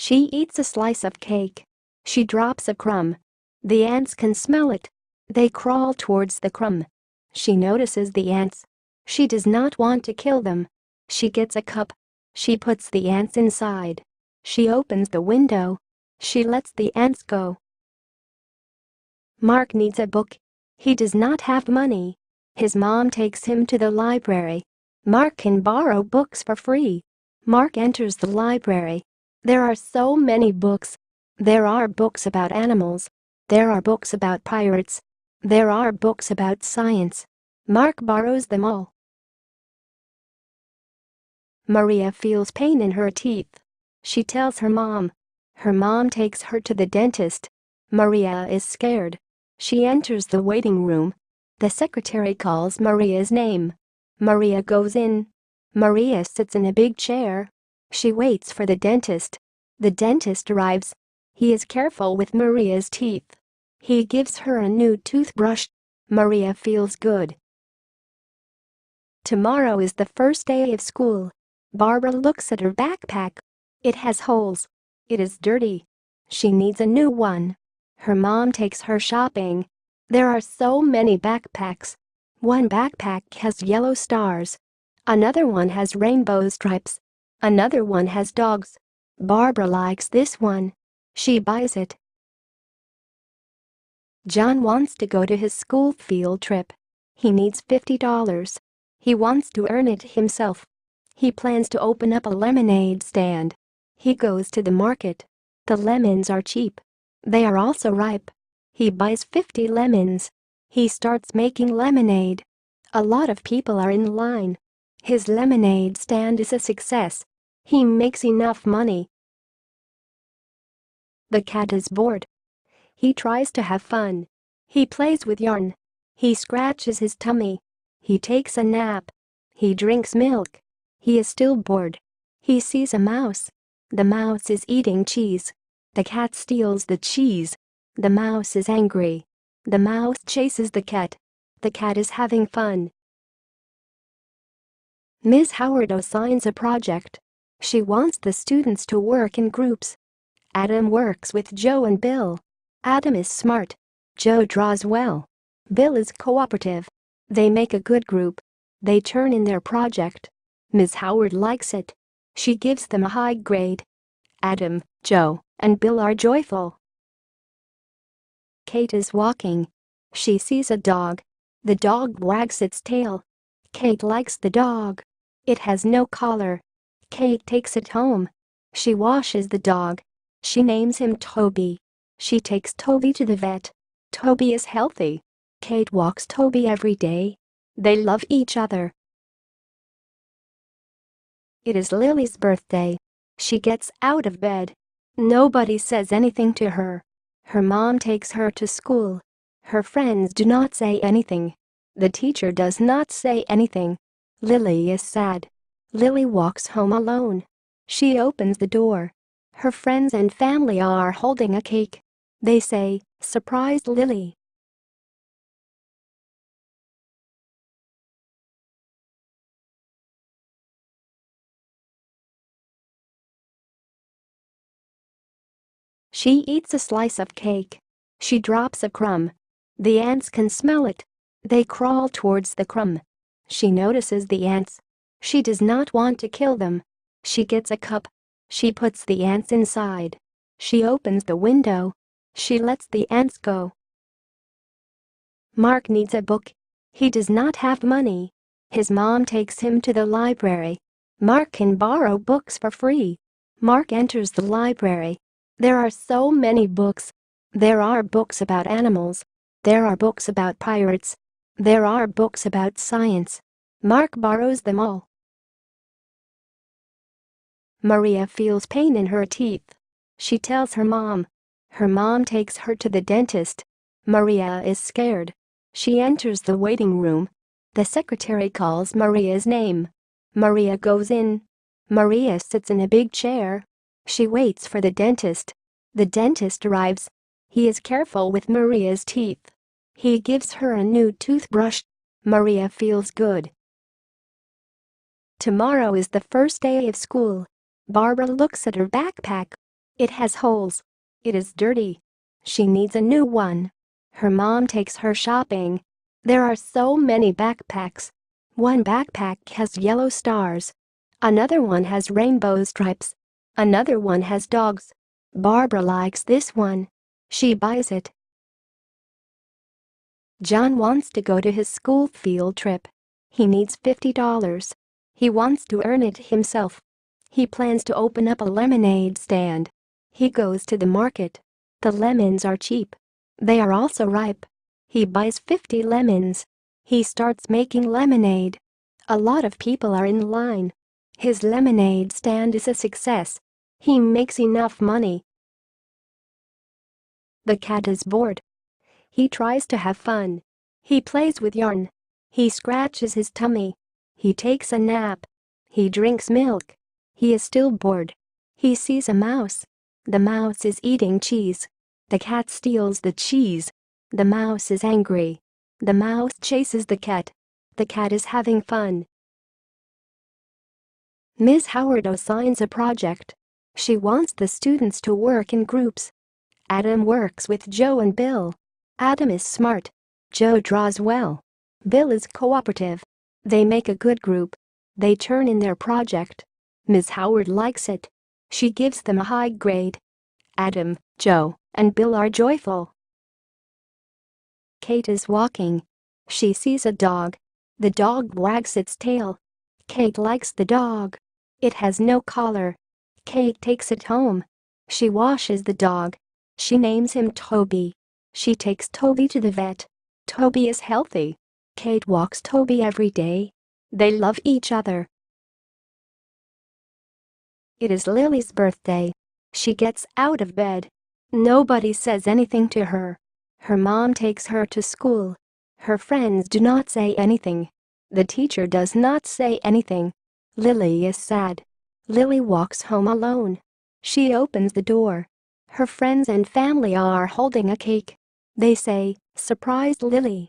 She eats a slice of cake. She drops a crumb. The ants can smell it. They crawl towards the crumb. She notices the ants. She does not want to kill them. She gets a cup. She puts the ants inside. She opens the window. She lets the ants go. Mark needs a book. He does not have money. His mom takes him to the library. Mark can borrow books for free. Mark enters the library. There are so many books. There are books about animals. There are books about pirates. There are books about science. Mark borrows them all. Maria feels pain in her teeth. She tells her mom. Her mom takes her to the dentist. Maria is scared. She enters the waiting room. The secretary calls Maria's name. Maria goes in. Maria sits in a big chair. She waits for the dentist. The dentist arrives. He is careful with Maria's teeth. He gives her a new toothbrush. Maria feels good. Tomorrow is the first day of school. Barbara looks at her backpack. It has holes. It is dirty. She needs a new one. Her mom takes her shopping. There are so many backpacks. One backpack has yellow stars. Another one has rainbow stripes. Another one has dogs. Barbara likes this one. She buys it. John wants to go to his school field trip. He needs $50. He wants to earn it himself. He plans to open up a lemonade stand. He goes to the market. The lemons are cheap. They are also ripe. He buys 50 lemons. He starts making lemonade. A lot of people are in line. His lemonade stand is a success. He makes enough money. The cat is bored. He tries to have fun. He plays with yarn. He scratches his tummy. He takes a nap. He drinks milk. He is still bored. He sees a mouse. The mouse is eating cheese. The cat steals the cheese. The mouse is angry. The mouse chases the cat. The cat is having fun. Ms. Howard assigns a project. She wants the students to work in groups. Adam works with Joe and Bill. Adam is smart. Joe draws well. Bill is cooperative. They make a good group. They turn in their project. Ms. Howard likes it. She gives them a high grade. Adam, Joe, and Bill are joyful. Kate is walking. She sees a dog. The dog wags its tail. Kate likes the dog. It has no collar. Kate takes it home. She washes the dog. She names him Toby. She takes Toby to the vet. Toby is healthy. Kate walks Toby every day. They love each other. It is Lily's birthday. She gets out of bed. Nobody says anything to her. Her mom takes her to school. Her friends do not say anything. The teacher does not say anything. Lily is sad. Lily walks home alone. She opens the door. Her friends and family are holding a cake. They say, "Surprise Lily." She eats a slice of cake. She drops a crumb. The ants can smell it. They crawl towards the crumb. She notices the ants. She does not want to kill them. She gets a cup. She puts the ants inside. She opens the window. She lets the ants go. Mark needs a book. He does not have money. His mom takes him to the library. Mark can borrow books for free. Mark enters the library. There are so many books. There are books about animals. There are books about pirates. There are books about science. Mark borrows them all. Maria feels pain in her teeth. She tells her mom. Her mom takes her to the dentist. Maria is scared. She enters the waiting room. The secretary calls Maria's name. Maria goes in. Maria sits in a big chair. She waits for the dentist. The dentist arrives. He is careful with Maria's teeth. He gives her a new toothbrush. Maria feels good. Tomorrow is the first day of school. Barbara looks at her backpack. It has holes. It is dirty. She needs a new one. Her mom takes her shopping. There are so many backpacks. One backpack has yellow stars. Another one has rainbow stripes. Another one has dogs. Barbara likes this one. She buys it. John wants to go to his school field trip. He needs $50. He wants to earn it himself. He plans to open up a lemonade stand. He goes to the market. The lemons are cheap. They are also ripe. He buys 50 lemons. He starts making lemonade. A lot of people are in line. His lemonade stand is a success. He makes enough money. The cat is bored. He tries to have fun. He plays with yarn. He scratches his tummy. He takes a nap. He drinks milk. He is still bored. He sees a mouse. The mouse is eating cheese. The cat steals the cheese. The mouse is angry. The mouse chases the cat. The cat is having fun. Ms. Howard assigns a project. She wants the students to work in groups. Adam works with Joe and Bill. Adam is smart. Joe draws well. Bill is cooperative. They make a good group. They turn in their project. Ms. Howard likes it. She gives them a high grade. Adam, Joe, and Bill are joyful. Kate is walking. She sees a dog. The dog wags its tail. Kate likes the dog. It has no collar. Kate takes it home. She washes the dog. She names him Toby. She takes Toby to the vet. Toby is healthy. Kate walks Toby every day. They love each other. It is Lily's birthday. She gets out of bed. Nobody says anything to her. Her mom takes her to school. Her friends do not say anything. The teacher does not say anything. Lily is sad. Lily walks home alone. She opens the door. Her friends and family are holding a cake. They say, "Surprise Lily."